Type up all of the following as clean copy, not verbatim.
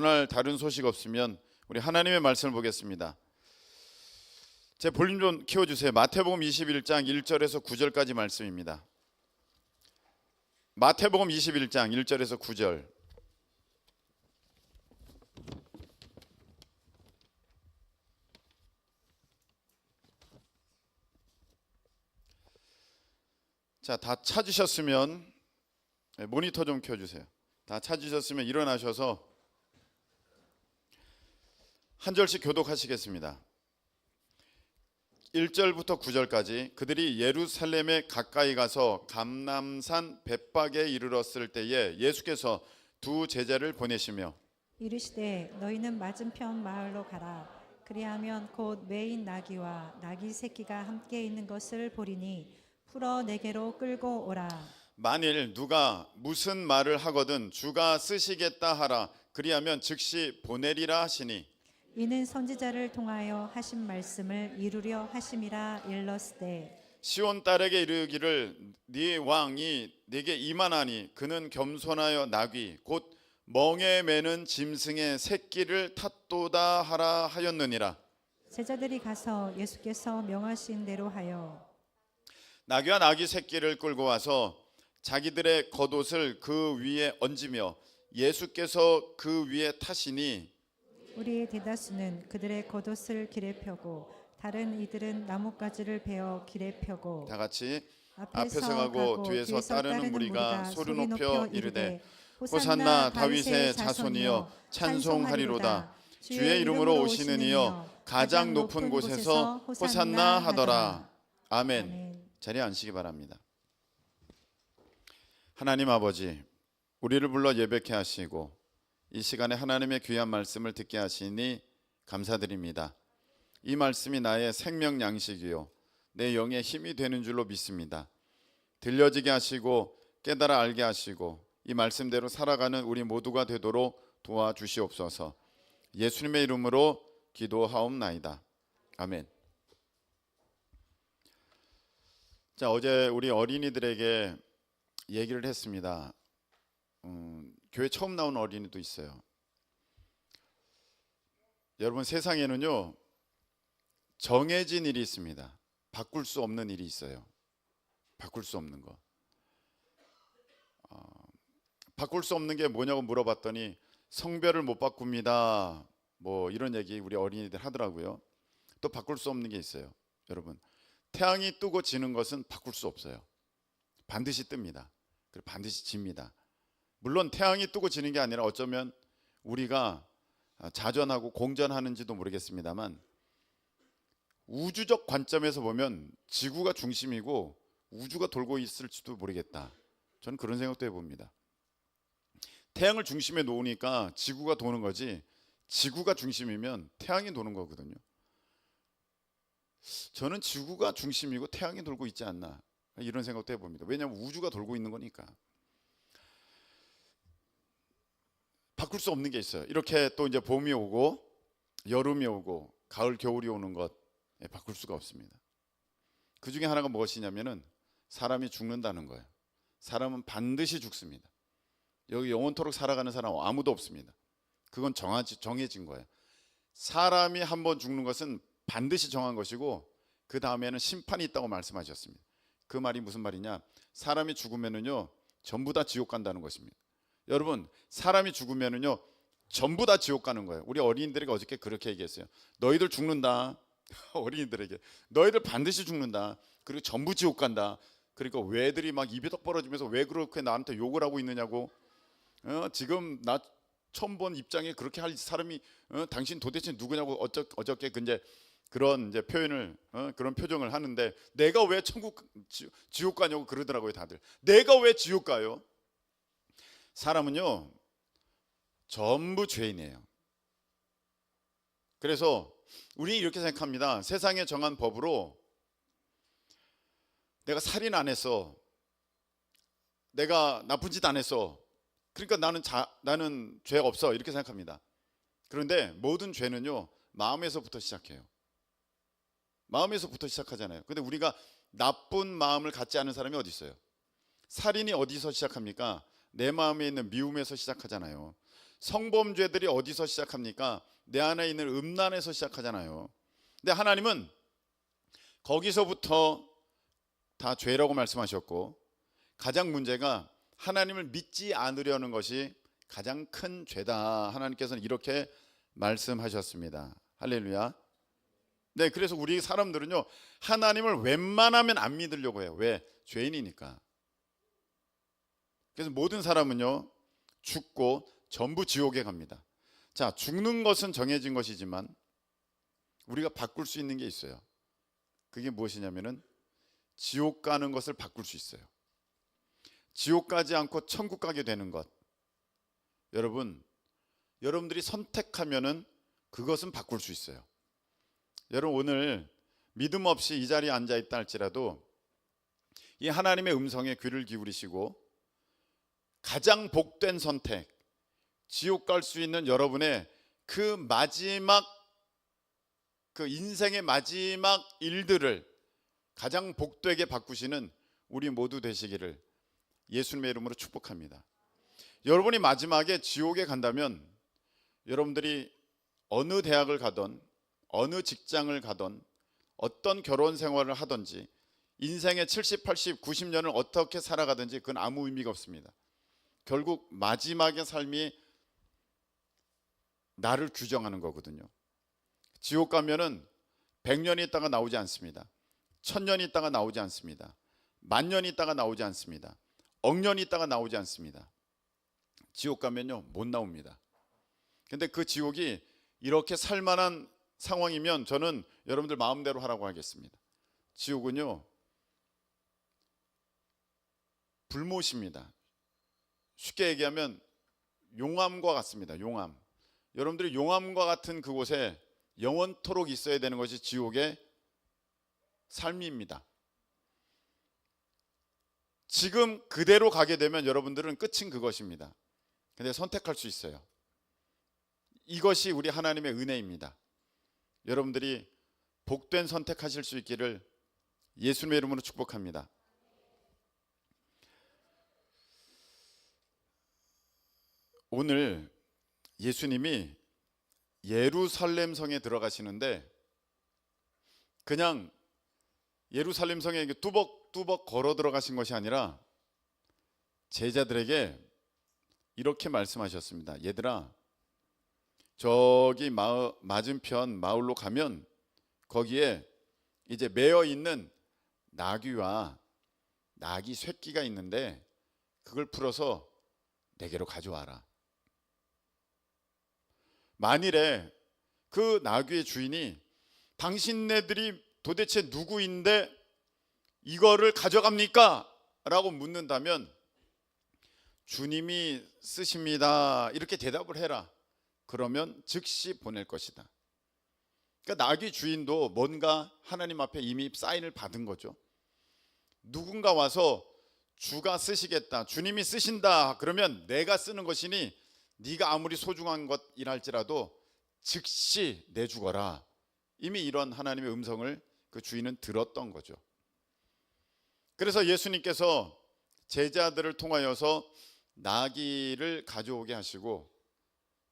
오늘 다른 소식 없으면 우리 하나님의 말씀을 보겠습니다. 제 볼륨 좀 키워주세요. 마태복음 21장 1절에서 9절까지 말씀입니다. 마태복음 21장 1절에서 9절. 자, 다 찾으셨으면 모니터 좀 켜주세요. 다 찾으셨으면 일어나셔서 한 절씩 교독하시겠습니다. 1절부터 9절까지. 그들이 예루살렘에 가까이 가서 감람산 벳박에 이르렀을 때에 예수께서 두 제자를 보내시며 이르시되 너희는 맞은편 마을로 가라. 그리하면 곧 매인 나귀와 나귀 새끼가 함께 있는 것을 보리니 풀어 내게로 끌고 오라. 만일 누가 무슨 말을 하거든 주가 쓰시겠다 하라. 그리하면 즉시 보내리라 하시니 이는 선지자를 통하여 하신 말씀을 이루려 하심이라. 일렀으되 시온 딸에게 이르기를 네 왕이 네게 임하나니 그는 겸손하여 나귀 곧 멍에 매는 짐승의 새끼를 탔도다 하라 하였느니라. 제자들이 가서 예수께서 명하신 대로 하여 나귀와 나귀 새끼를 끌고 와서 자기들의 겉옷을 그 위에 얹으며 예수께서 그 위에 타시니 우리의 대다수는 그들의 겉옷을 길에 펴고 다른 이들은 나뭇가지를 베어 길에 펴고 다 같이 앞에서 앞에서 가고 뒤에서 따르는 무리가 소리 높여 이르되 호산나 다윗의 자손이여 찬송하리로다. 주의 이름으로 오시는 이여 가장 높은 곳에서 호산나 하더라. 아멘. 아멘. 자리에 앉으시기 바랍니다. 하나님 아버지, 우리를 불러 예배케 하시고 이 시간에 하나님의 귀한 말씀을 듣게 하시니 감사드립니다. 이 말씀이 나의 생명 양식이요 내 영의 힘이 되는 줄로 믿습니다. 들려지게 하시고 깨달아 알게 하시고 이 말씀대로 살아가는 우리 모두가 되도록 도와주시옵소서. 예수님의 이름으로 기도하옵나이다. 아멘. 자, 어제 우리 어린이들에게 얘기를 했습니다. 교회 처음 나온 어린이도 있어요. 여러분, 세상에는요 정해진 일이 있습니다. 바꿀 수 없는 일이 있어요. 바꿀 수 없는 거. 바꿀 수 없는 게 뭐냐고 물어봤더니 성별을 못 바꿉니다. 뭐 이런 얘기 우리 어린이들 하더라고요. 또 바꿀 수 없는 게 있어요. 여러분, 태양이 뜨고 지는 것은 바꿀 수 없어요. 반드시 뜹니다. 그리고 반드시 집니다. 물론 태양이 뜨고 지는 게 아니라 어쩌면 우리가 자전하고 공전하는지도 모르겠습니다만 우주적 관점에서 보면 지구가 중심이고 우주가 돌고 있을지도 모르겠다. 저는 그런 생각도 해봅니다. 태양을 중심에 놓으니까 지구가 도는 거지 지구가 중심이면 태양이 도는 거거든요. 저는 지구가 중심이고 태양이 돌고 있지 않나 이런 생각도 해봅니다. 왜냐하면 우주가 돌고 있는 거니까. 바꿀 수 없는 게 있어요. 이렇게 또 이제 봄이 오고 여름이 오고 가을 겨울이 오는 것 바꿀 수가 없습니다. 그 중에 하나가 무엇이냐면은 사람이 죽는다는 거예요. 사람은 반드시 죽습니다. 여기 영원토록 살아가는 사람 아무도 없습니다. 그건 정해진 거예요. 사람이 한번 죽는 것은 반드시 정한 것이고 그 다음에는 심판이 있다고 말씀하셨습니다. 그 말이 무슨 말이냐? 사람이 죽으면은요 전부 다 지옥 간다는 것입니다. 여러분, 사람이 죽으면은요 전부 다 지옥 가는 거예요. 우리 어린이들에게 어저께 그렇게 얘기했어요. 너희들 죽는다. 어린이들에게 너희들 반드시 죽는다. 그리고 전부 지옥 간다. 그러니까 왜들이 막 입이 덕 벌어지면서 왜 그렇게 나한테 욕을 하고 있느냐고. 지금 나 처음 본 입장에 그렇게 할 사람이 당신 도대체 누구냐고 어저께 근데 그런 이제 표현을 그런 표정을 하는데 내가 왜 천국 지옥 가냐고 그러더라고요. 다들 내가 왜 지옥 가요? 사람은요 전부 죄인이에요. 그래서 우리 이렇게 생각합니다. 세상에 정한 법으로 내가 살인 안 했어, 내가 나쁜 짓 안 했어, 그러니까 나는 죄 없어 이렇게 생각합니다. 그런데 모든 죄는요 마음에서부터 시작해요. 마음에서부터 시작하잖아요. 근데 우리가 나쁜 마음을 갖지 않은 사람이 어디 있어요? 살인이 어디서 시작합니까? 내 마음에 있는 미움에서 시작하잖아요. 성범죄들이 어디서 시작합니까? 내 안에 있는 음란에서 시작하잖아요. 근데 하나님은 거기서부터 다 죄라고 말씀하셨고, 가장 문제가 하나님을 믿지 않으려는 것이 가장 큰 죄다. 하나님께서는 이렇게 말씀하셨습니다. 할렐루야. 네, 그래서 우리 사람들은요, 하나님을 웬만하면 안 믿으려고 해요. 왜? 죄인이니까. 그래서 모든 사람은요, 죽고 전부 지옥에 갑니다. 자, 죽는 것은 정해진 것이지만 우리가 바꿀 수 있는 게 있어요. 그게 무엇이냐면은 지옥 가는 것을 바꿀 수 있어요. 지옥 가지 않고 천국 가게 되는 것. 여러분들이 선택하면은 그것은 바꿀 수 있어요. 여러분, 오늘 믿음 없이 이 자리에 앉아 있다 할지라도 이 하나님의 음성에 귀를 기울이시고 가장 복된 선택, 지옥 갈 수 있는 여러분의 그 마지막, 그 인생의 마지막 일들을 가장 복되게 바꾸시는 우리 모두 되시기를 예수님의 이름으로 축복합니다. 여러분이 마지막에 지옥에 간다면 여러분들이 어느 대학을 가던 어느 직장을 가던 어떤 결혼 생활을 하든지 인생의 70, 80, 90년을 어떻게 살아가든지 그건 아무 의미가 없습니다. 결국 마지막의 삶이 나를 규정하는 거거든요. 지옥 가면은 100년 있다가 나오지 않습니다. 1000년 있다가 나오지 않습니다. 10,000년 있다가 나오지 않습니다. 억년 있다가 나오지 않습니다. 지옥 가면요, 못 나옵니다. 근데 그 지옥이 이렇게 살만한 상황이면 저는 여러분들 마음대로 하라고 하겠습니다. 지옥은요, 불못입니다. 쉽게 얘기하면 용암과 같습니다. 용암. 여러분들이 용암과 같은 그곳에 영원토록 있어야 되는 것이 지옥의 삶입니다. 지금 그대로 가게 되면 여러분들은 끝인 그것입니다. 근데 선택할 수 있어요. 이것이 우리 하나님의 은혜입니다. 여러분들이 복된 선택하실 수 있기를 예수님의 이름으로 축복합니다. 오늘 예수님이 예루살렘 성에 들어가시는데 그냥 예루살렘 성에 뚜벅뚜벅 걸어 들어가신 것이 아니라 제자들에게 이렇게 말씀하셨습니다. 얘들아, 저기 맞은편 마을로 가면 거기에 이제 매어 있는 나귀와 나귀 새끼가 있는데 그걸 풀어서 내게로 가져와라. 만일에 그 나귀의 주인이 당신네들이 도대체 누구인데 이거를 가져갑니까? 라고 묻는다면 주님이 쓰십니다. 이렇게 대답을 해라. 그러면 즉시 보낼 것이다. 그러니까 나귀 주인도 뭔가 하나님 앞에 이미 사인을 받은 거죠. 누군가 와서 주가 쓰시겠다, 주님이 쓰신다, 그러면 내가 쓰는 것이니 네가 아무리 소중한 것이랄지라도 즉시 내주거라. 이미 이런 하나님의 음성을 그 주인은 들었던 거죠. 그래서 예수님께서 제자들을 통하여서 나귀를 가져오게 하시고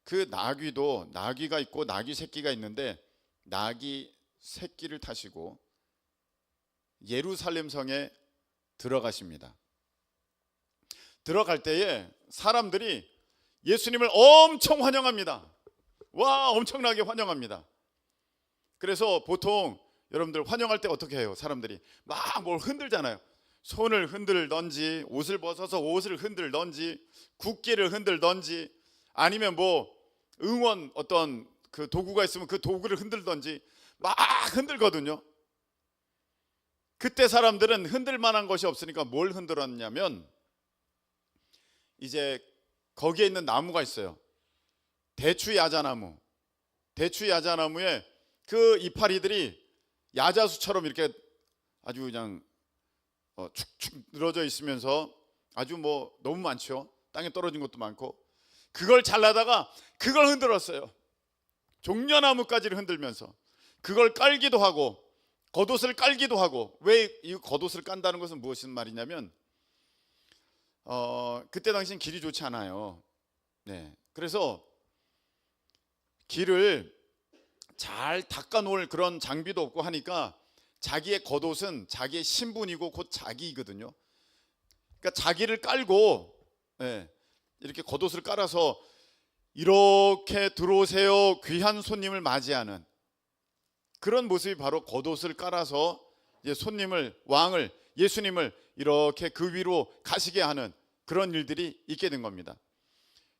그 나귀도 나귀가 있고 나귀 새끼가 있는데 나귀 새끼를 타시고 예루살렘 성에 들어가십니다. 들어갈 때에 사람들이 예수님을 엄청 환영합니다. 와, 엄청나게 환영합니다. 그래서 보통 여러분들 환영할 때 어떻게 해요? 사람들이 막 뭘 흔들잖아요. 손을 흔들던지 옷을 벗어서 옷을 흔들던지 국기를 흔들던지 아니면 뭐 응원 어떤 그 도구가 있으면 그 도구를 흔들던지 막 흔들거든요. 그때 사람들은 흔들 만한 것이 없으니까 뭘 흔들었냐면 이제 거기에 있는 나무가 있어요. 대추 야자나무. 대추 야자나무에 그 이파리들이 야자수처럼 이렇게 아주 그냥 축축 늘어져 있으면서 아주 뭐 너무 많죠. 땅에 떨어진 것도 많고 그걸 잘라다가 그걸 흔들었어요. 종려나무까지를 흔들면서 그걸 깔기도 하고 겉옷을 깔기도 하고. 왜 이 겉옷을 깐다는 것은 무엇인 말이냐면 그때 당시엔 길이 좋지 않아요. 네, 그래서 길을 잘 닦아놓을 그런 장비도 없고 하니까 자기의 겉옷은 자기의 신분이고 곧 자기이거든요. 그러니까 자기를 깔고, 예, 이렇게 겉옷을 깔아서 이렇게 들어오세요 귀한 손님을 맞이하는 그런 모습이 바로 겉옷을 깔아서 이제 손님을, 왕을, 예수님을 이렇게 그 위로 가시게 하는 그런 일들이 있게 된 겁니다.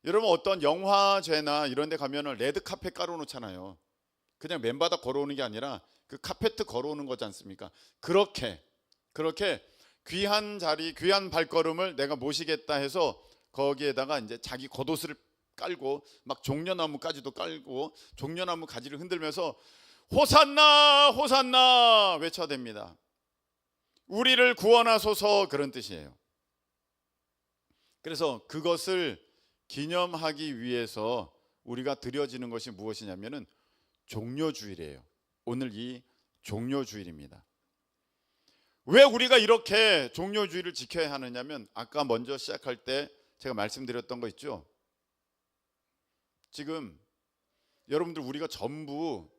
여러분, 어떤 영화제나 이런 데 가면은 레드 카펫 깔아놓잖아요. 그냥 맨바닥 걸어오는 게 아니라 그 카페트 걸어오는 거지 않습니까? 그렇게 귀한 자리, 귀한 발걸음을 내가 모시겠다 해서 거기에다가 이제 자기 겉옷을 깔고 막 종려나무까지도 깔고 종려나무 가지를 흔들면서 호산나 호산나 외쳐댑니다. 우리를 구원하소서, 그런 뜻이에요. 그래서 그것을 기념하기 위해서 우리가 드려지는 것이 무엇이냐면은 종려주일이에요. 오늘 이 종려주일입니다. 왜 우리가 이렇게 종려주일을 지켜야 하느냐면, 아까 먼저 시작할 때 제가 말씀드렸던 거 있죠. 지금 여러분들 우리가 전부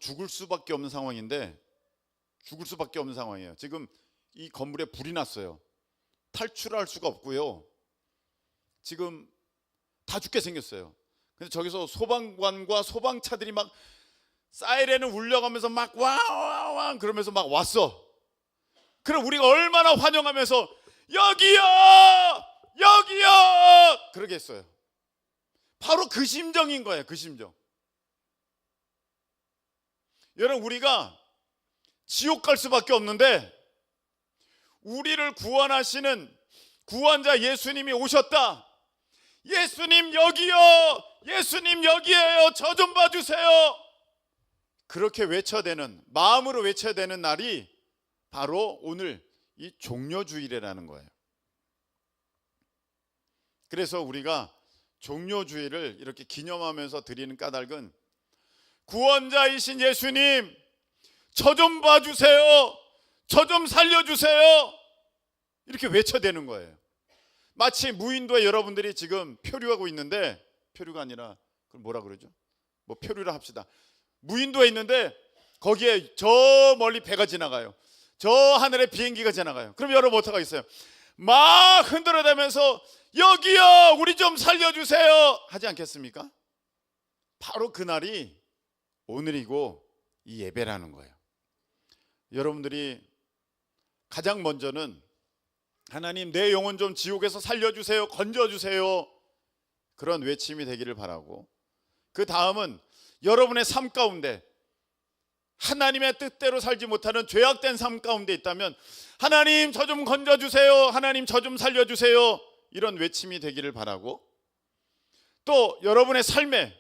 죽을 수밖에 없는 상황인데, 죽을 수밖에 없는 상황이에요. 지금 이 건물에 불이 났어요. 탈출할 수가 없고요. 지금 다 죽게 생겼어요. 근데 저기서 소방관과 소방차들이 막 사이렌을 울려가면서 막 와와와 그러면서 막 왔어. 그럼 우리가 얼마나 환영하면서 여기요 여기요 그러겠어요. 바로 그 심정인 거예요. 그 심정. 여러분, 우리가 지옥 갈 수밖에 없는데 우리를 구원하시는 구원자 예수님이 오셨다. 예수님 여기요, 예수님 여기에요, 저 좀 봐주세요. 그렇게 외쳐대는, 마음으로 외쳐대는 날이 바로 오늘 이 종려주일이라는 거예요. 그래서 우리가 종려주일을 이렇게 기념하면서 드리는 까닭은 구원자이신 예수님, 저 좀 봐주세요, 저 좀 살려주세요, 이렇게 외쳐대는 거예요. 마치 무인도에 여러분들이 지금 표류하고 있는데, 표류가 아니라 그걸 뭐라 그러죠? 뭐 표류라 합시다. 무인도에 있는데 거기에 저 멀리 배가 지나가요. 저 하늘에 비행기가 지나가요. 그럼 여러분 어떡하고 있어요? 막 흔들어대면서 여기요, 우리 좀 살려주세요 하지 않겠습니까? 바로 그날이 오늘이고 이 예배라는 거예요. 여러분들이 가장 먼저는 하나님, 내 영혼 좀 지옥에서 살려주세요, 건져주세요, 그런 외침이 되기를 바라고, 그 다음은 여러분의 삶 가운데 하나님의 뜻대로 살지 못하는 죄악된 삶 가운데 있다면 하나님 저 좀 건져주세요, 하나님 저 좀 살려주세요, 이런 외침이 되기를 바라고, 또 여러분의 삶에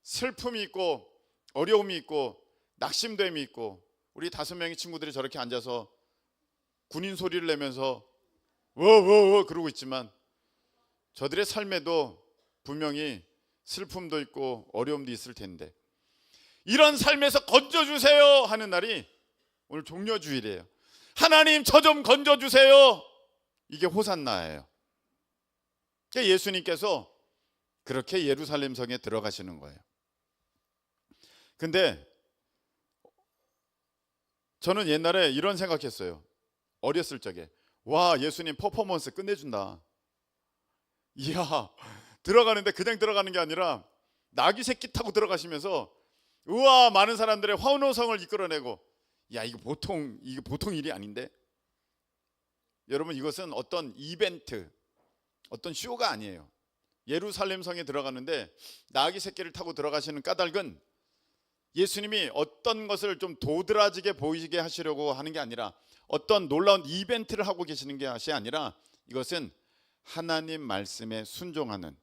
슬픔이 있고 어려움이 있고 낙심됨이 있고, 우리 5명의 친구들이 저렇게 앉아서 군인 소리를 내면서 워워워 그러고 있지만 저들의 삶에도 분명히 슬픔도 있고 어려움도 있을 텐데, 이런 삶에서 건져주세요 하는 날이 오늘 종려주일이에요. 하나님 저 좀 건져주세요, 이게 호산나예요. 그러니까 예수님께서 그렇게 예루살렘 성에 들어가시는 거예요. 근데 저는 옛날에 이런 생각했어요. 어렸을 적에, 와, 예수님 퍼포먼스 끝내준다. 이야, 들어가는데 그냥 들어가는 게 아니라 나귀 새끼 타고 들어가시면서 우와, 많은 사람들의 환호성을 이끌어내고, 야, 이거 보통 일이 아닌데. 여러분, 이것은 어떤 이벤트, 어떤 쇼가 아니에요. 예루살렘 성에 들어가는데 나귀 새끼를 타고 들어가시는 까닭은 예수님이 어떤 것을 좀 도드라지게 보이게 하시려고 하는 게 아니라, 어떤 놀라운 이벤트를 하고 계시는 것이 아니라, 이것은 하나님 말씀에 순종하는,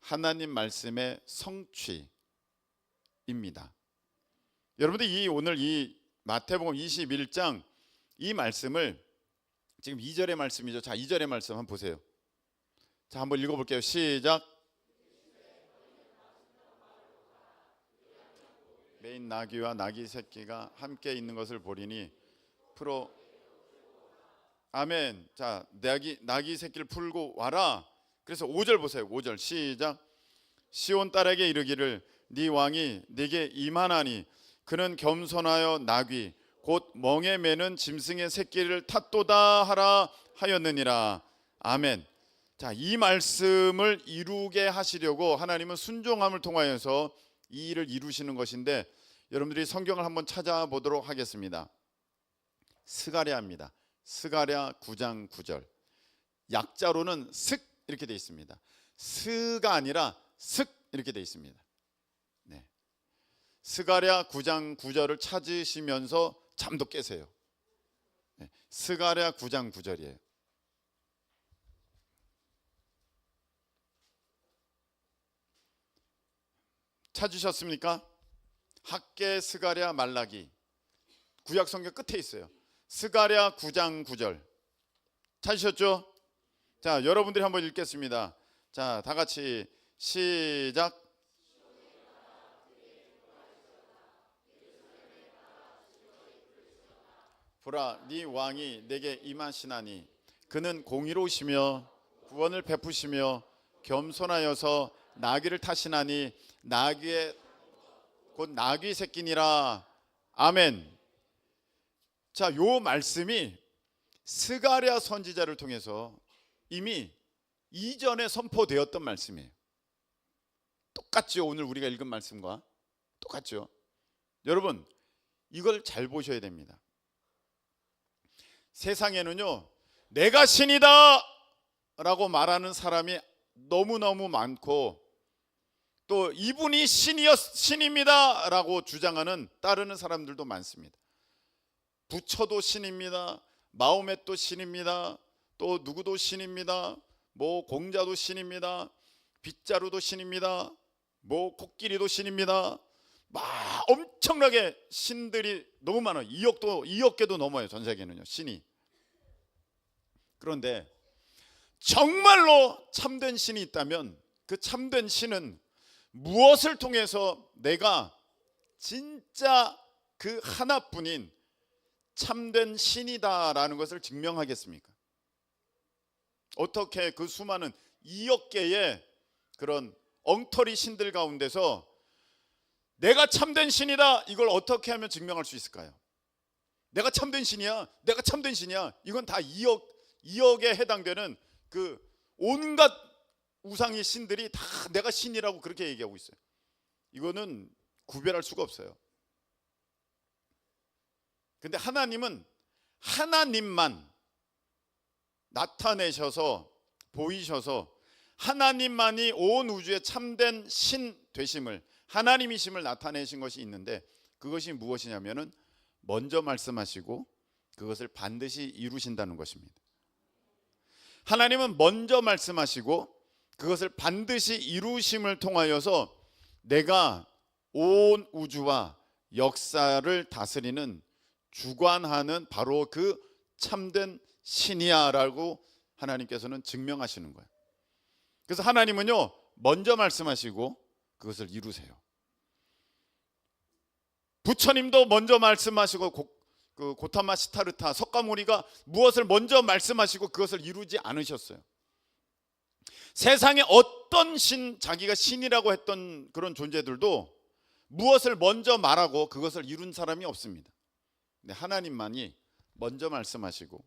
하나님 말씀의 성취입니다. 여러분들 오늘 이 마태복음 21장 이 말씀을, 지금 2절의 말씀이죠. 자, 2절의 말씀 한번 보세요. 자, 한번 읽어볼게요. 시작. 메인 나귀와 나귀 새끼가 함께 있는 것을 보리니 풀어. 아멘. 자, 나귀 새끼를 풀고 와라. 그래서 5절 보세요. 5절 시작. 시온 딸에게 이르기를 네 왕이 네게 임하나니 그는 겸손하여 나귀 곧 멍에 매는 짐승의 새끼를 탔도다 하라 하였느니라. 아멘. 자, 이 말씀을 이루게 하시려고 하나님은 순종함을 통하여서 이 일을 이루시는 것인데, 여러분들이 성경을 한번 찾아보도록 하겠습니다. 스가랴입니다. 스가랴 9장 9절. 약자로는 슥 이렇게 되어 있습니다. 스가 아니라 슥 이렇게 되어 있습니다. 네. 스가랴 9장 9절을 찾으시면서 잠도 깨세요. 네. 스가랴 9장 9절이에요. 찾으셨습니까? 학개, 스가랴, 말라기. 구약 성경 끝에 있어요. 스가랴 9장 9절. 찾으셨죠? 자, 여러분들이 한번 읽겠습니다. 자, 다 같이 시작. 보라, 네 왕이 내게 임하시나니 그는 공의로우시며 구원을 베푸시며 겸손하여서 나귀를 타시나니 나귀의 곧 나귀 새끼니라. 아멘. 자, 요 말씀이 스가랴 선지자를 통해서 이미 이전에 선포되었던 말씀이에요. 똑같죠? 오늘 우리가 읽은 말씀과 똑같죠? 여러분, 이걸 잘 보셔야 됩니다. 세상에는요, 내가 신이다 라고 말하는 사람이 너무너무 많고, 또 이분이 신입니다 라고 주장하는 따르는 사람들도 많습니다. 부처도 신입니다. 마호멧도 신입니다. 또 누구도 신입니다. 뭐 공자도 신입니다. 빗자루도 신입니다. 뭐 코끼리도 신입니다. 막 엄청나게 신들이 너무 많아요. 2억 개도 넘어요. 전 세계는요, 신이. 그런데 정말로 참된 신이 있다면 그 참된 신은 무엇을 통해서 내가 진짜 그 하나뿐인 참된 신이다라는 것을 증명하겠습니까? 어떻게 그 수많은 2억 개의 그런 엉터리 신들 가운데서 내가 참된 신이다, 이걸 어떻게 하면 증명할 수 있을까요? 내가 참된 신이야, 내가 참된 신이야, 이건 다 2억에 해당되는 그 온갖 우상의 신들이 다 내가 신이라고 그렇게 얘기하고 있어요. 이거는 구별할 수가 없어요. 근데 하나님은 하나님만 나타내셔서 보이셔서 하나님만이 온 우주의 참된 신 되심을, 하나님이심을 나타내신 것이 있는데, 그것이 무엇이냐면은 먼저 말씀하시고 그것을 반드시 이루신다는 것입니다. 하나님은 먼저 말씀하시고 그것을 반드시 이루심을 통하여서 내가 온 우주와 역사를 다스리는, 주관하는 바로 그 참된 신이야라고 하나님께서는 증명하시는 거예요. 그래서 하나님은요, 먼저 말씀하시고 그것을 이루세요. 부처님도 먼저 말씀하시고 그 고타마 시타르타 석가모니가 무엇을 먼저 말씀하시고 그것을 이루지 않으셨어요. 세상에 어떤 자기가 신이라고 했던 그런 존재들도 무엇을 먼저 말하고 그것을 이룬 사람이 없습니다. 근데 하나님만이 먼저 말씀하시고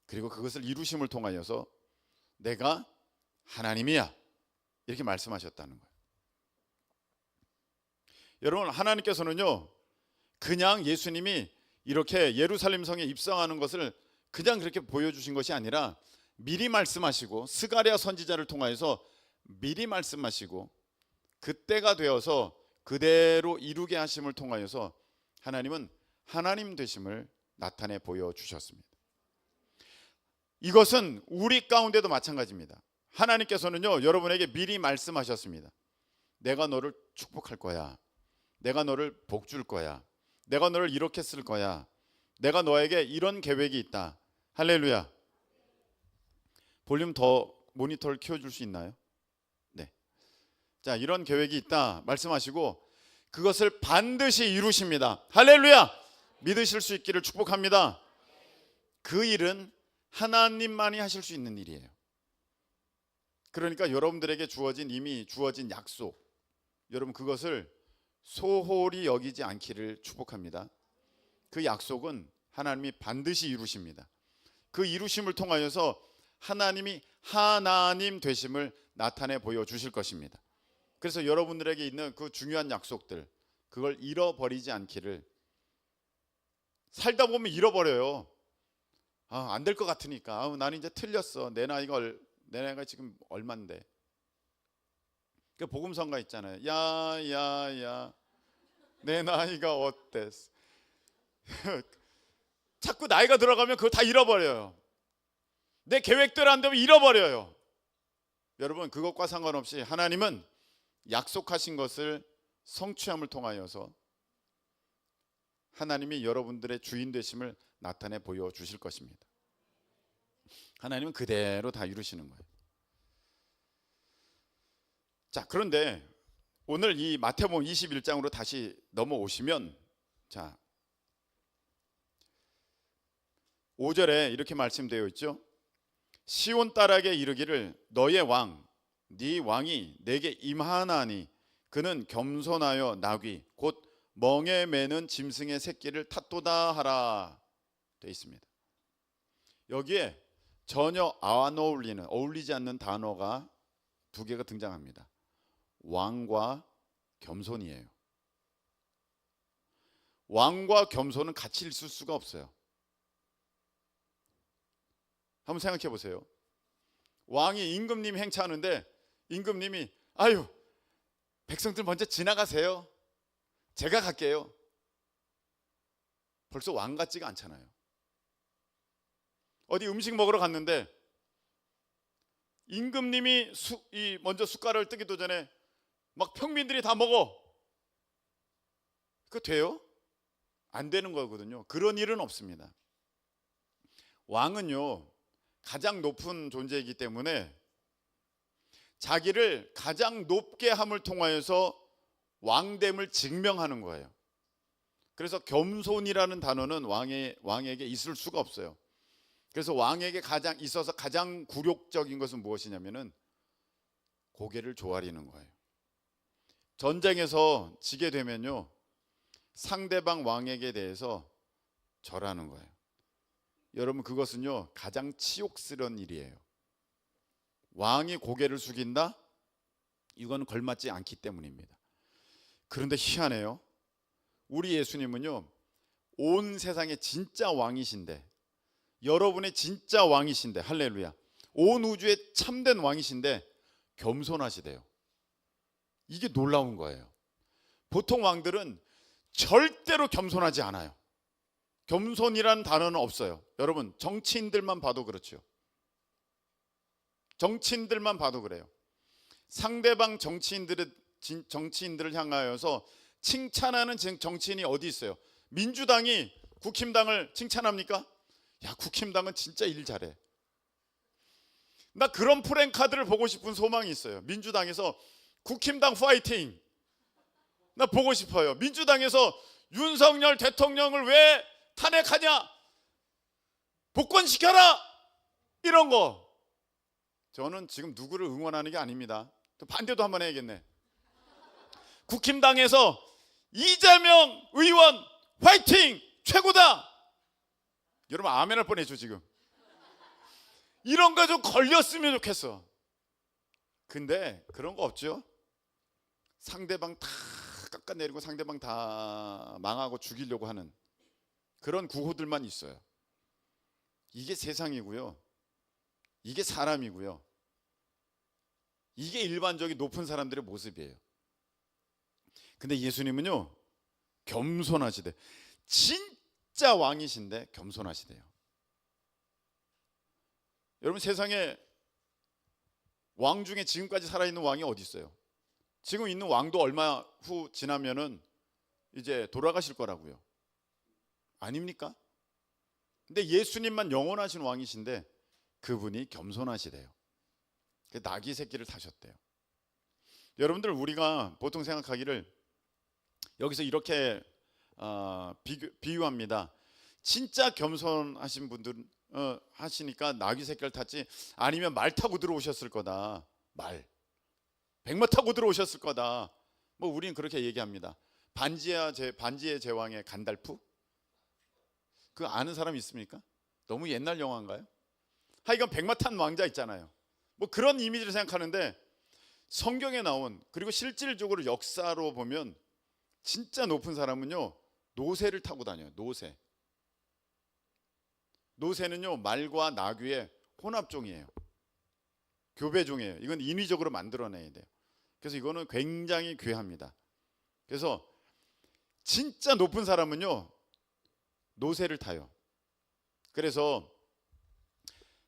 그리고 그것을 이루심을 통하여서 내가 하나님이야 이렇게 말씀하셨다는 거예요. 여러분, 하나님께서는요, 그냥 예수님이 이렇게 예루살렘 성에 입성하는 것을 그냥 그렇게 보여주신 것이 아니라 미리 말씀하시고, 스가랴 선지자를 통하여서 미리 말씀하시고 그때가 되어서 그대로 이루게 하심을 통하여서 하나님은 하나님 되심을 나타내 보여주셨습니다. 이것은 우리 가운데도 마찬가지입니다. 하나님께서는요, 여러분에게 미리 말씀하셨습니다. 내가 너를 축복할 거야. 내가 너를 복 줄 거야. 내가 너를 이렇게 쓸 거야. 내가 너에게 이런 계획이 있다. 할렐루야. 볼륨 더 모니터를 키워줄 수 있나요? 네. 자, 이런 계획이 있다 말씀하시고 그것을 반드시 이루십니다. 할렐루야. 믿으실 수 있기를 축복합니다. 그 일은 하나님만이 하실 수 있는 일이에요. 그러니까 여러분들에게 이미 주어진 약속, 여러분 그것을 소홀히 여기지 않기를 축복합니다. 그 약속은 하나님이 반드시 이루십니다. 그 이루심을 통하여서 하나님이 하나님 되심을 나타내 보여주실 것입니다. 그래서 여러분들에게 있는 그 중요한 약속들, 그걸 잃어버리지 않기를. 살다 보면 잃어버려요. 안 될 것 같으니까. 나는 이제 틀렸어. 내 나이가 지금 얼만데. 그 복음성가 있잖아요. 야, 내 나이가 어땠어? 자꾸 나이가 들어가면 그거 다 잃어버려요. 내 계획대로 안 되면 잃어버려요. 여러분, 그것과 상관없이 하나님은 약속하신 것을 성취함을 통하여서 하나님이 여러분들의 주인 되심을 나타내 보여주실 것입니다. 하나님은 그대로 다 이루시는 거예요. 자, 그런데 오늘 이 마태복음 21장으로 다시 넘어오시면, 자, 5절에 이렇게 말씀되어 있죠. 시온 딸에게 이르기를 너의 왕, 네 왕이 내게 임하나니 그는 겸손하여 나귀 곧 멍에 매는 짐승의 새끼를 탔도다 하라 되어 있습니다. 여기에 전혀 안 어울리지 않는 단어가 두 개가 등장합니다. 왕과 겸손이에요. 왕과 겸손은 같이 있을 수가 없어요. 한번 생각해 보세요. 왕이 임금님 행차하는데 임금님이 아유, 백성들 먼저 지나가세요. 제가 갈게요. 벌써 왕 같지가 않잖아요. 어디 음식 먹으러 갔는데 임금님이 먼저 숟가락을 뜨기도 전에 막 평민들이 다 먹어. 그거 돼요? 안 되는 거거든요. 그런 일은 없습니다. 왕은요, 가장 높은 존재이기 때문에 자기를 가장 높게 함을 통하여서 왕됨을 증명하는 거예요. 그래서 겸손이라는 단어는 왕에게 있을 수가 없어요. 그래서 왕에게 가장 굴욕적인 것은 무엇이냐면은 고개를 조아리는 거예요. 전쟁에서 지게 되면요, 상대방 왕에게 대해서 절하는 거예요. 여러분, 그것은요 가장 치욕스러운 일이에요. 왕이 고개를 숙인다? 이건 걸맞지 않기 때문입니다. 그런데 희한해요. 우리 예수님은요, 온 세상의 진짜 왕이신데, 여러분의 진짜 왕이신데, 할렐루야, 온 우주의 참된 왕이신데 겸손하시대요. 이게 놀라운 거예요. 보통 왕들은 절대로 겸손하지 않아요. 겸손이라는 단어는 없어요. 여러분, 정치인들만 봐도 그렇죠. 정치인들만 봐도 그래요. 상대방 정치인들을 향하여서 칭찬하는 정치인이 어디 있어요? 민주당이 국힘당을 칭찬합니까? 야, 국힘당은 진짜 일 잘해. 나 그런 프랭카드를 보고 싶은 소망이 있어요. 민주당에서 국힘당 파이팅. 나 보고 싶어요. 민주당에서 윤석열 대통령을 왜 탄핵하냐? 복권시켜라! 이런 거. 저는 지금 누구를 응원하는 게 아닙니다. 또 반대도 한번 해야겠네. 국힘당에서 이재명 의원 화이팅! 최고다! 여러분 아멘할 뻔했죠 지금. 이런 거 좀 걸렸으면 좋겠어. 근데 그런 거 없죠. 상대방 다 깎아내리고 상대방 다 망하고 죽이려고 하는 그런 구호들만 있어요. 이게 세상이고요. 이게 사람이고요. 이게 일반적인 높은 사람들의 모습이에요. 근데 예수님은요, 겸손하시대. 진짜 왕이신데 겸손하시대요. 여러분, 세상에 왕 중에 지금까지 살아있는 왕이 어디 있어요? 지금 있는 왕도 얼마 후 지나면은 이제 돌아가실 거라고요. 아닙니까? 근데 예수님만 영원하신 왕이신데 그분이 겸손하시대요. 나귀 새끼를 타셨대요. 여러분들, 우리가 보통 생각하기를 여기서 이렇게 비유합니다. 진짜 겸손하신 분들은 하시니까 나귀 새끼를 탔지, 아니면 말 타고 들어오셨을 거다. 말. 백마 타고 들어오셨을 거다. 뭐 우리는 그렇게 얘기합니다. 반지의 제왕의 간달프? 그거 아는 사람 있습니까? 너무 옛날 영화인가요? 하여간 백마 탄 왕자 있잖아요. 뭐 그런 이미지를 생각하는데 성경에 나온, 그리고 실질적으로 역사로 보면 진짜 높은 사람은요, 노새를 타고 다녀요. 노새는요, 말과 나귀의 혼합종이에요. 교배종이에요. 이건 인위적으로 만들어내야 돼요. 그래서 이거는 굉장히 귀합니다. 그래서 진짜 높은 사람은요, 노새를 타요. 그래서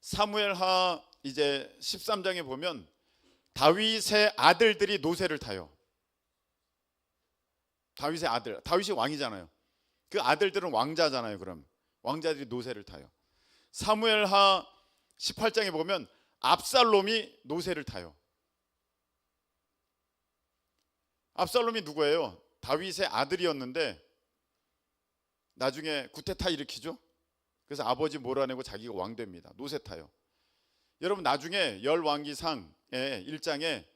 사무엘하 이제 13장에 보면 다윗의 아들들이 노새를 타요. 다윗의 아들, 다윗이 왕이잖아요. 그 아들들은 왕자잖아요. 그럼 왕자들이 노새를 타요. 사무엘하 18장에 보면 압살롬이 노새를 타요. 압살롬이 누구예요? 다윗의 아들이었는데 나중에 구테타 일으키죠. 그래서 아버지 몰아내고 자기가 왕 됩니다. 노새 타요. 여러분, 나중에 열왕기상의 1장에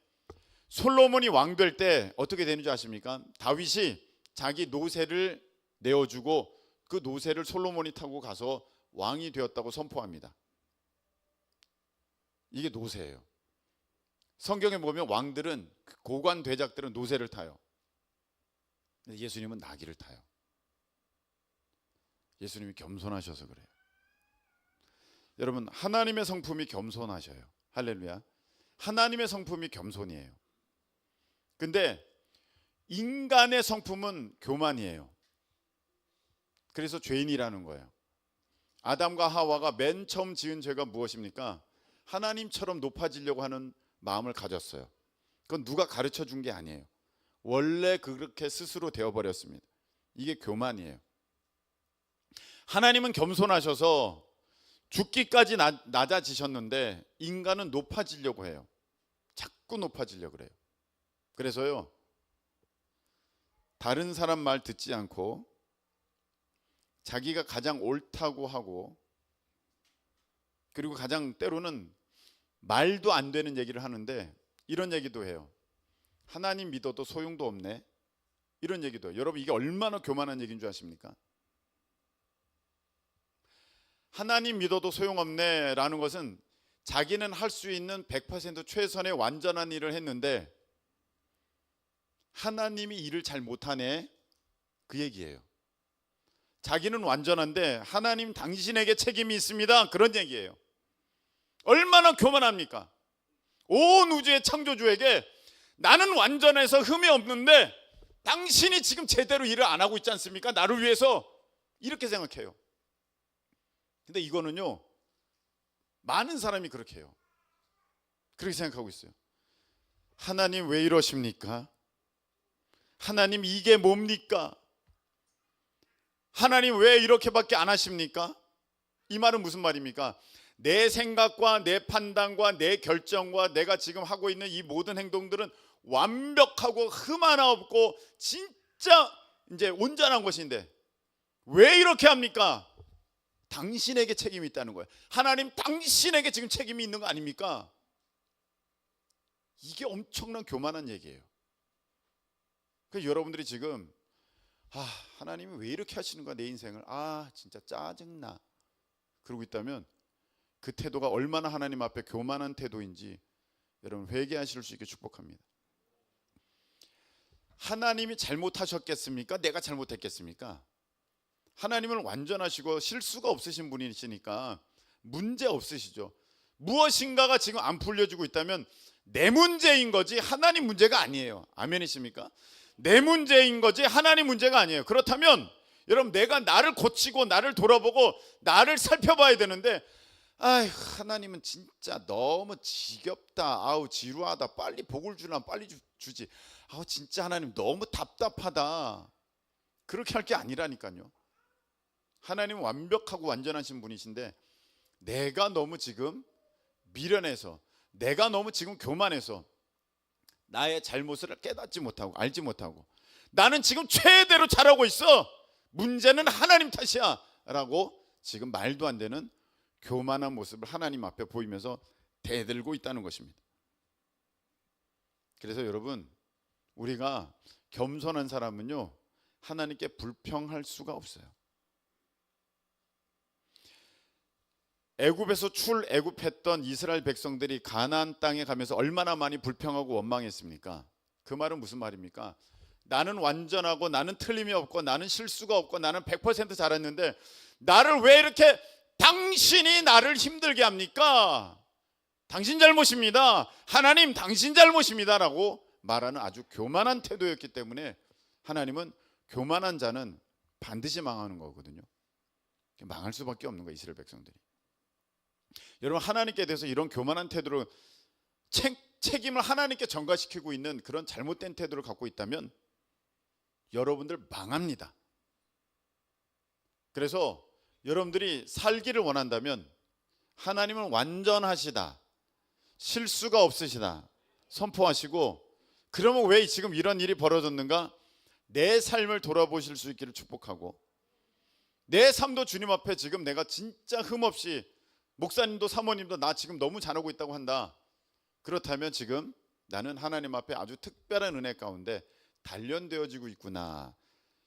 솔로몬이 왕 될 때 어떻게 되는 줄 아십니까? 다윗이 자기 노새를 내어주고 그 노새를 솔로몬이 타고 가서 왕이 되었다고 선포합니다. 이게 노새예요. 성경에 보면 왕들은, 고관 대작들은 노새를 타요. 예수님은 나귀를 타요. 예수님이 겸손하셔서 그래요. 여러분, 하나님의 성품이 겸손하셔요. 할렐루야. 하나님의 성품이 겸손이에요. 근데 인간의 성품은 교만이에요. 그래서 죄인이라는 거예요. 아담과 하와가 맨 처음 지은 죄가 무엇입니까? 하나님처럼 높아지려고 하는 마음을 가졌어요. 그건 누가 가르쳐 준 게 아니에요. 원래 그렇게 스스로 되어버렸습니다. 이게 교만이에요. 하나님은 겸손하셔서 죽기까지 낮아지셨는데 인간은 높아지려고 해요. 자꾸 높아지려고 그래요. 그래서요, 다른 사람 말 듣지 않고 자기가 가장 옳다고 하고, 그리고 가장 때로는 말도 안 되는 얘기를 하는데 이런 얘기도 해요. 하나님 믿어도 소용도 없네. 이런 얘기도 해요. 여러분, 이게 얼마나 교만한 얘기인 줄 아십니까? 하나님 믿어도 소용없네 라는 것은 자기는 할 수 있는 100% 최선의 완전한 일을 했는데 하나님이 일을 잘 못하네, 그 얘기예요. 자기는 완전한데 하나님 당신에게 책임이 있습니다, 그런 얘기예요. 얼마나 교만합니까? 온 우주의 창조주에게 나는 완전해서 흠이 없는데 당신이 지금 제대로 일을 안 하고 있지 않습니까? 나를 위해서. 이렇게 생각해요. 근데 이거는요, 많은 사람이 그렇게 해요. 그렇게 생각하고 있어요. 하나님 왜 이러십니까? 하나님 이게 뭡니까? 하나님 왜 이렇게밖에 안 하십니까? 이 말은 무슨 말입니까? 내 생각과 내 판단과 내 결정과 내가 지금 하고 있는 이 모든 행동들은 완벽하고 흠 하나 없고 진짜 이제 온전한 것인데 왜 이렇게 합니까? 당신에게 책임이 있다는 거예요. 하나님 당신에게 지금 책임이 있는 거 아닙니까? 이게 엄청난 교만한 얘기예요. 그래서 여러분들이 지금 하나님이 왜 이렇게 하시는 거야 내 인생을, 진짜 짜증나 그러고 있다면 그 태도가 얼마나 하나님 앞에 교만한 태도인지 여러분 회개하실 수 있게 축복합니다. 하나님이 잘못하셨겠습니까? 내가 잘못했겠습니까? 하나님은 완전하시고 실수가 없으신 분이시니까 문제 없으시죠. 무엇인가가 지금 안 풀려지고 있다면 내 문제인 거지 하나님 문제가 아니에요. 아멘이십니까? 내 문제인 거지 하나님 문제가 아니에요. 그렇다면 여러분, 내가 나를 고치고 나를 돌아보고 나를 살펴봐야 되는데 하나님은 진짜 너무 지겹다, 지루하다, 빨리 복을 주나 빨리 주지, 진짜 하나님 너무 답답하다, 그렇게 할 게 아니라니까요. 하나님은 완벽하고 완전하신 분이신데 내가 너무 지금 미련해서, 내가 너무 지금 교만해서 나의 잘못을 깨닫지 못하고 알지 못하고 나는 지금 최대로 잘하고 있어, 문제는 하나님 탓이야 라고 지금 말도 안 되는 교만한 모습을 하나님 앞에 보이면서 대들고 있다는 것입니다. 그래서 여러분, 우리가 겸손한 사람은요, 하나님께 불평할 수가 없어요. 애굽에서 출애굽했던 이스라엘 백성들이 가나안 땅에 가면서 얼마나 많이 불평하고 원망했습니까? 그 말은 무슨 말입니까? 나는 완전하고 나는 틀림이 없고 나는 실수가 없고 나는 100% 잘했는데 나를 왜 이렇게 당신이 나를 힘들게 합니까? 당신 잘못입니다. 하나님 당신 잘못입니다 라고 말하는 아주 교만한 태도였기 때문에 하나님은 교만한 자는 반드시 망하는 거거든요. 망할 수밖에 없는 거예요, 이스라엘 백성들이. 여러분, 하나님께 대해서 이런 교만한 태도로 책임을 하나님께 전가시키고 있는 그런 잘못된 태도를 갖고 있다면 여러분들 망합니다. 그래서 여러분들이 살기를 원한다면 하나님은 완전하시다, 실수가 없으시다 선포하시고, 그러면 왜 지금 이런 일이 벌어졌는가? 내 삶을 돌아보실 수 있기를 축복하고, 내 삶도 주님 앞에 지금 내가 진짜 흠없이, 목사님도 사모님도 나 지금 너무 잘하고 있다고 한다. 그렇다면 지금 나는 하나님 앞에 아주 특별한 은혜 가운데 단련되어지고 있구나,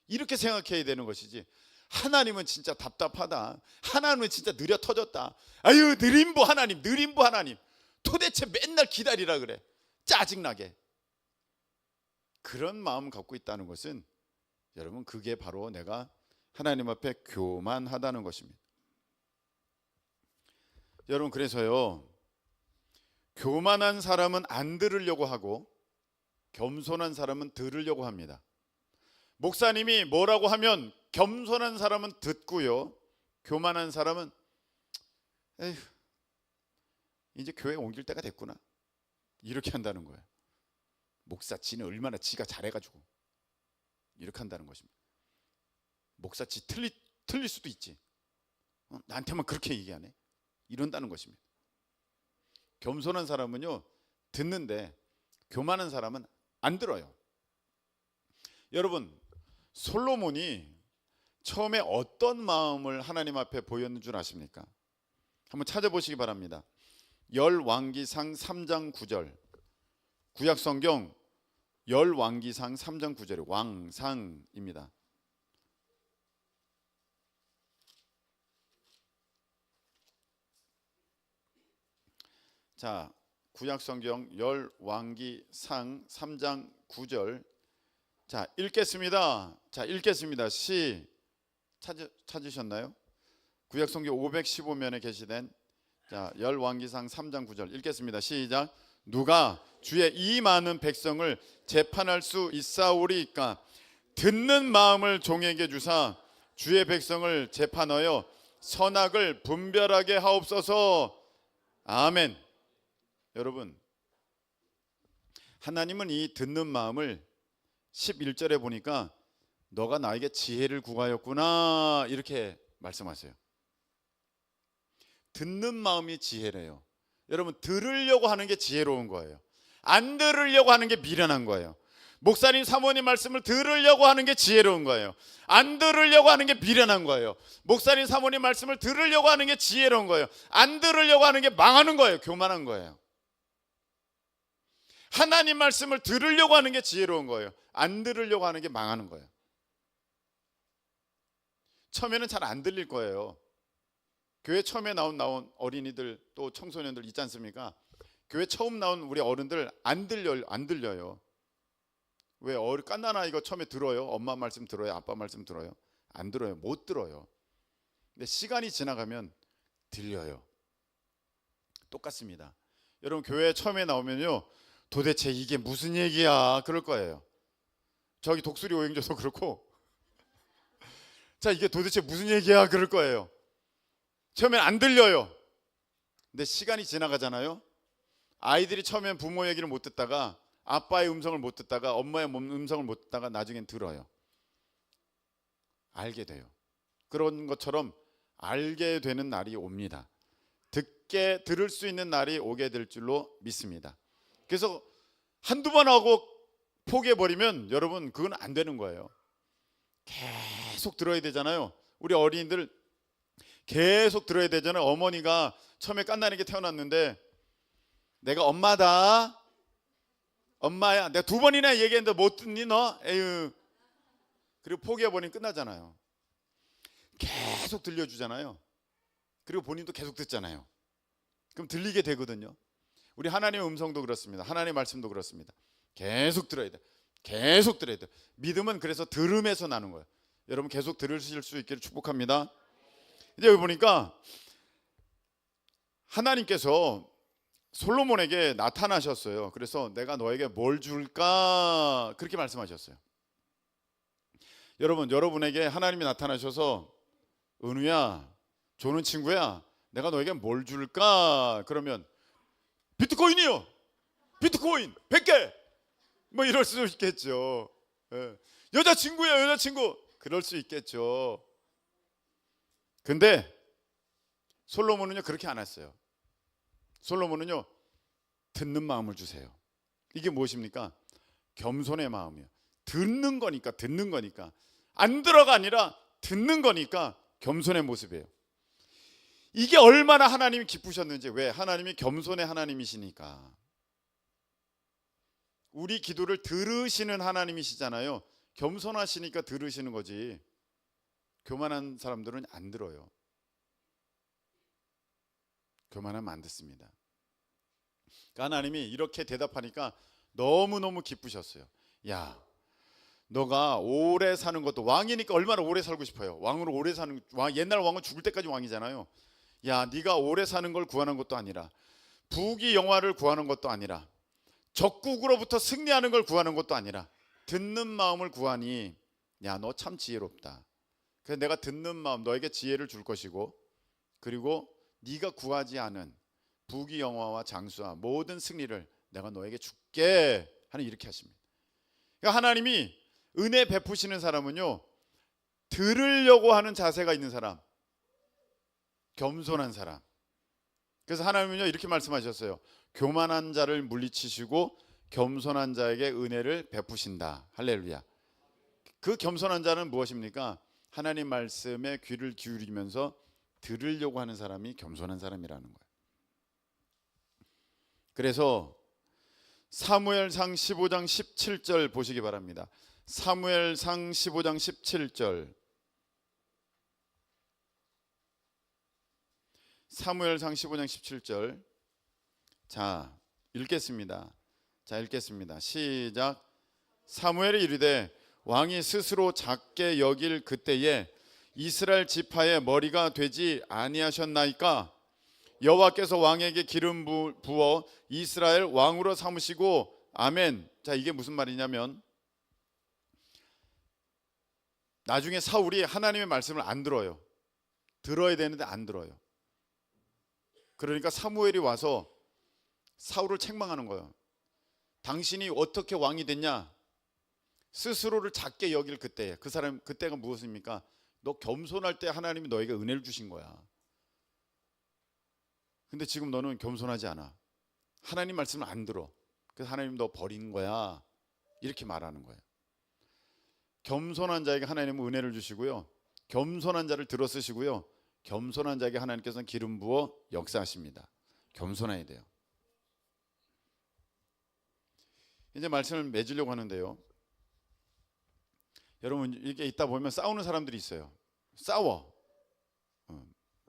이렇게 생각해야 되는 것이지, 하나님은 진짜 답답하다, 하나님은 진짜 느려 터졌다, 아유 느림부 하나님, 느림부 하나님, 도대체 맨날 기다리라 그래, 짜증나게, 그런 마음 갖고 있다는 것은 여러분, 그게 바로 내가 하나님 앞에 교만하다는 것입니다. 여러분, 그래서요, 교만한 사람은 안 들으려고 하고 겸손한 사람은 들으려고 합니다. 목사님이 뭐라고 하면 겸손한 사람은 듣고요, 교만한 사람은 에휴, 이제 교회 옮길 때가 됐구나, 이렇게 한다는 거예요. 목사 지는 얼마나 지가 잘해가지고 이렇게 한다는 것입니다. 목사 지 틀릴 수도 있지, 나한테만 그렇게 얘기하네, 이런다는 것입니다. 겸손한 사람은요 듣는데 교만한 사람은 안 들어요. 여러분, 솔로몬이 처음에 어떤 마음을 하나님 앞에 보였는 줄 아십니까? 한번 찾아보시기 바랍니다. 열왕기상 3장 9절, 구약성경 열왕기상 3장 9절에 왕상입니다. 자, 구약성경 열왕기상 3장 9절, 자 읽겠습니다. 자 읽겠습니다. 찾으셨나요? 구약성경 515면에 게시된 자 열왕기상 3장 9절 읽겠습니다. 시작. 누가 주의 이 많은 백성을 재판할 수 있사오리이까? 듣는 마음을 종에게 주사 주의 백성을 재판하여 선악을 분별하게 하옵소서. 아멘. 여러분, 하나님은 이 듣는 마음을 11절에 보니까 너가 나에게 지혜를 구하였구나, 이렇게 말씀하세요. 듣는 마음이 지혜래요. 여러분, 들으려고 하는 게 지혜로운 거예요. 안 들으려고 하는 게 미련한 거예요. 목사님 사모님 말씀을 들으려고 하는 게 지혜로운 거예요. 안 들으려고 하는 게 미련한 거예요. 목사님 사모님 말씀을 들으려고 하는 게 지혜로운 거예요. 안 들으려고 하는 게 망하는 거예요. 교만한 거예요. 하나님 말씀을 들으려고 하는 게 지혜로운 거예요. 안 들으려고 하는 게 망하는 거예요. 처음에는 잘 안 들릴 거예요. 교회 처음에 나온 어린이들 또 청소년들 있지 않습니까? 교회 처음 나온 우리 어른들 안 들려요. 왜? 깐난 아이가 처음에 들어요? 엄마 말씀 들어요? 아빠 말씀 들어요? 안 들어요. 못 들어요. 근데 시간이 지나가면 들려요. 똑같습니다. 여러분, 교회 처음에 나오면요, 도대체 이게 무슨 얘기야 그럴 거예요. 저기 독수리 오행저도 그렇고, 자 이게 도대체 무슨 얘기야 그럴 거예요. 처음엔 안 들려요. 근데 시간이 지나가잖아요. 아이들이 처음엔 부모 얘기를 못 듣다가, 아빠의 음성을 못 듣다가, 엄마의 음성을 못 듣다가 나중엔 들어요. 알게 돼요. 그런 것처럼 알게 되는 날이 옵니다. 들을 수 있는 날이 오게 될 줄로 믿습니다. 그래서 한두 번 하고 포기해버리면 여러분, 그건 안 되는 거예요. 계속 들어야 되잖아요. 우리 어린이들 계속 들어야 되잖아요. 어머니가 처음에 깐난이게 태어났는데 내가 엄마다 엄마야, 내가 2번이나 얘기했는데 못 듣니 너? 에휴. 그리고 포기해버리면 끝나잖아요. 계속 들려주잖아요. 그리고 본인도 계속 듣잖아요. 그럼 들리게 되거든요. 우리 하나님의 음성도 그렇습니다. 하나님의 말씀도 그렇습니다. 계속 들어야 돼. 계속 들어야 돼. 믿음은 그래서 들음에서 나는 거예요. 여러분 계속 들으실 수 있기를 축복합니다. 이제 여기 보니까 하나님께서 솔로몬에게 나타나셨어요. 그래서 내가 너에게 뭘 줄까? 그렇게 말씀하셨어요. 여러분에게 하나님이 나타나셔서 은우야, 좋은 친구야, 내가 너에게 뭘 줄까? 그러면 비트코인이요. 비트코인 100개. 뭐 이럴 수 있겠죠. 예. 여자친구야, 여자친구. 그럴 수 있겠죠. 근데 솔로몬은요 그렇게 안 했어요. 솔로몬은요 듣는 마음을 주세요. 이게 무엇입니까? 겸손의 마음이요. 듣는 거니까 안 들어가 아니라 듣는 거니까 겸손의 모습이에요. 이게 얼마나 하나님이 기쁘셨는지. 왜? 하나님이 겸손의 하나님이시니까. 우리 기도를 들으시는 하나님이시잖아요. 겸손하시니까 들으시는 거지. 교만한 사람들은 안 들어요. 교만하면 안 듣습니다. 그러니까 하나님이 이렇게 대답하니까 너무너무 기쁘셨어요. 야, 너가 오래 사는 것도, 왕이니까 얼마나 오래 살고 싶어요. 왕으로 오래 사는, 옛날 왕은 죽을 때까지 왕이잖아요. 야, 네가 오래 사는 걸 구하는 것도 아니라, 부귀 영화를 구하는 것도 아니라, 적국으로부터 승리하는 걸 구하는 것도 아니라 듣는 마음을 구하니, 야, 너 참 지혜롭다. 그래서 내가 듣는 마음, 너에게 지혜를 줄 것이고, 그리고 네가 구하지 않은 부귀 영화와 장수와 모든 승리를 내가 너에게 줄게 하는, 이렇게 하십니다. 그러니까 하나님이 은혜 베푸시는 사람은요 들으려고 하는 자세가 있는 사람, 겸손한 사람. 그래서 하나님은요 이렇게 말씀하셨어요. 교만한 자를 물리치시고 겸손한 자에게 은혜를 베푸신다. 할렐루야. 그 겸손한 자는 무엇입니까? 하나님 말씀에 귀를 기울이면서 들으려고 하는 사람이 겸손한 사람이라는 거예요. 그래서 사무엘상 15장 17절 보시기 바랍니다. 사무엘상 15장 17절. 사무엘상 15장 17절. 자, 읽겠습니다. 시작. 사무엘이 이르되 왕이 스스로 작게 여길 그때에 이스라엘 지파의 머리가 되지 아니하셨나이까? 여호와께서 왕에게 기름 부어 이스라엘 왕으로 삼으시고. 아멘. 자, 이게 무슨 말이냐면 나중에 사울이 하나님의 말씀을 안 들어요. 들어야 되는데 안 들어요. 그러니까 사무엘이 와서 사울을 책망하는 거예요. 당신이 어떻게 왕이 됐냐? 스스로를 작게 여길 그때에. 그 사람 그때가 무엇입니까? 너 겸손할 때 하나님이 너에게 은혜를 주신 거야. 근데 지금 너는 겸손하지 않아. 하나님 말씀을 안 들어. 그래서 하나님 너 버린 거야. 이렇게 말하는 거예요. 겸손한 자에게 하나님은 은혜를 주시고요. 겸손한 자를 들어 쓰시고요. 겸손한 자에게 하나님께서는 기름 부어 역사하십니다. 겸손해야 돼요. 이제 말씀을 맺으려고 하는데요. 여러분 이게 있다 보면 싸우는 사람들이 있어요.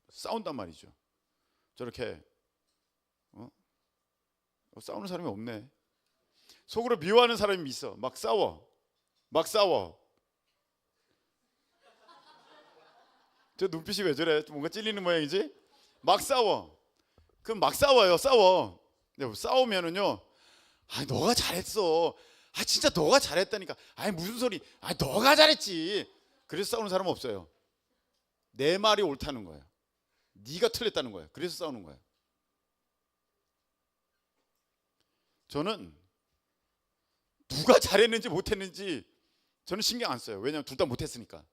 싸운단 말이죠. 저렇게 싸우는 사람이 없네. 속으로 미워하는 사람이 있어. 막 싸워. 저 눈빛이 왜 저래? 뭔가 찔리는 모양이지? 막 싸워. 그럼 막 싸워요. 근데 싸우면은요, 아, 너가 잘했어. 아, 진짜 너가 잘했다니까. 아니, 무슨 소리? 아, 너가 잘했지. 그래서 싸우는 사람은 없어요. 내 말이 옳다는 거예요. 네가 틀렸다는 거예요. 그래서 싸우는 거예요. 저는 누가 잘했는지 못했는지 저는 신경 안 써요. 왜냐하면 둘 다 못했으니까.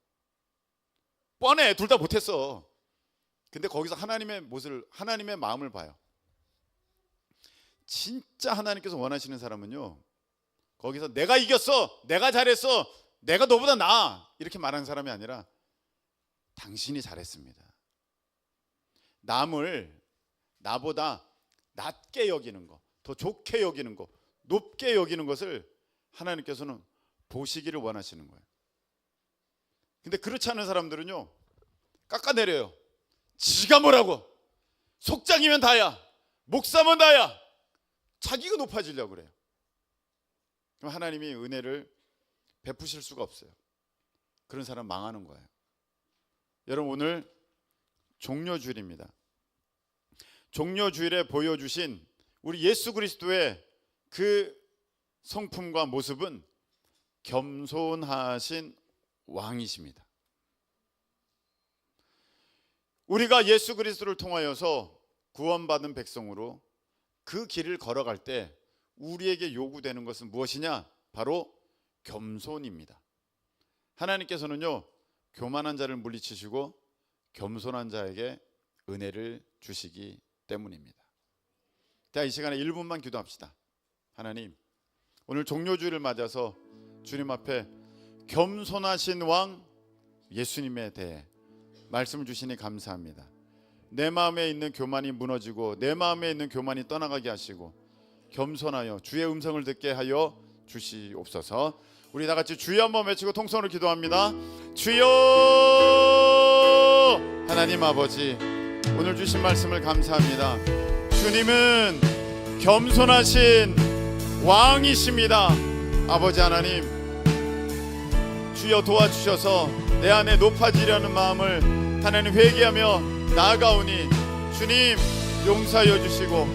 뻔해. 둘 다 못했어. 근데 거기서 하나님의 모습을, 하나님의 마음을 봐요. 진짜 하나님께서 원하시는 사람은요, 거기서 내가 이겼어, 내가 잘했어, 내가 너보다 나아, 이렇게 말하는 사람이 아니라 당신이 잘했습니다. 남을 나보다 낮게 여기는 거, 더 좋게 여기는 거, 높게 여기는 것을 하나님께서는 보시기를 원하시는 거예요. 근데 그렇지 않은 사람들은요, 깎아내려요. 지가 뭐라고, 속장이면 다야, 목사면 다야, 자기가 높아지려고 그래요. 그럼 하나님이 은혜를 베푸실 수가 없어요. 그런 사람 망하는 거예요. 여러분, 오늘 종려주일입니다. 종려주일에 보여주신 우리 예수 그리스도의 그 성품과 모습은 겸손하신 왕이십니다. 우리가 예수 그리스도를 통하여서 구원받은 백성으로 그 길을 걸어갈 때 우리에게 요구되는 것은 무엇이냐? 바로 겸손입니다. 하나님께서는요, 교만한 자를 물리치시고 겸손한 자에게 은혜를 주시기 때문입니다. 자, 이 시간에 1분만 기도합시다. 하나님, 오늘 종료주일을 맞아서 주님 앞에 겸손하신 왕 예수님에 대해 말씀을 주시니 감사합니다. 내 마음에 있는 교만이 무너지고 내 마음에 있는 교만이 떠나가게 하시고 겸손하여 주의 음성을 듣게 하여 주시옵소서. 우리 다 같이 주여 한번 외치고 통성으로 기도합니다. 주여! 하나님 아버지, 오늘 주신 말씀을 감사합니다. 주님은 겸손하신 왕이십니다. 아버지 하나님, 주여 도와주셔서 내 안에 높아지려는 마음을 하나님 회개하며 나아가오니 주님 용서하여 주시고,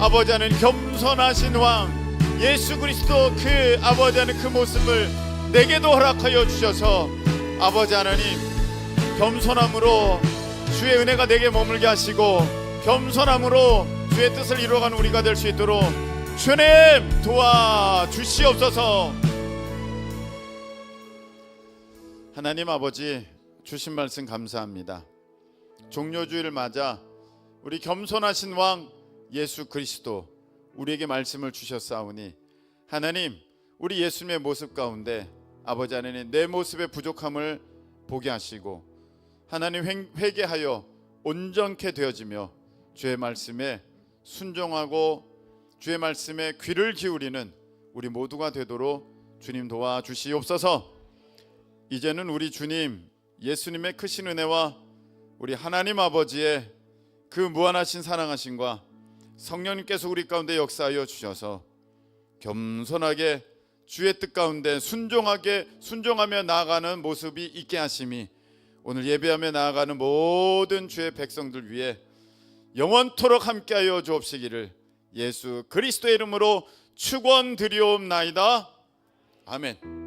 아버지 하나님 겸손하신 왕 예수 그리스도 그 아버지 하나님 그 모습을 내게도 허락하여 주셔서 아버지 하나님 겸손함으로 주의 은혜가 내게 머물게 하시고 겸손함으로 주의 뜻을 이루어가는 우리가 될 수 있도록 주님 도와주시옵소서. 하나님 아버지, 주신 말씀 감사합니다. 종료주일을 맞아 우리 겸손하신 왕 예수 그리스도 우리에게 말씀을 주셨사오니 하나님, 우리 예수님의 모습 가운데 아버지 하나님 내 모습의 부족함을 보게 하시고 하나님 회개하여 온전케 되어지며 주의 말씀에 순종하고 주의 말씀에 귀를 기울이는 우리 모두가 되도록 주님 도와주시옵소서. 이제는 우리 주님 예수님의 크신 은혜와 우리 하나님 아버지의 그 무한하신 사랑하심과 성령님께서 우리 가운데 역사하여 주셔서 겸손하게 주의 뜻 가운데 순종하며 나아가는 모습이 있게 하심이 오늘 예배하며 나아가는 모든 주의 백성들 위해 영원토록 함께하여 주옵시기를 예수 그리스도의 이름으로 축원드리옵나이다. 아멘.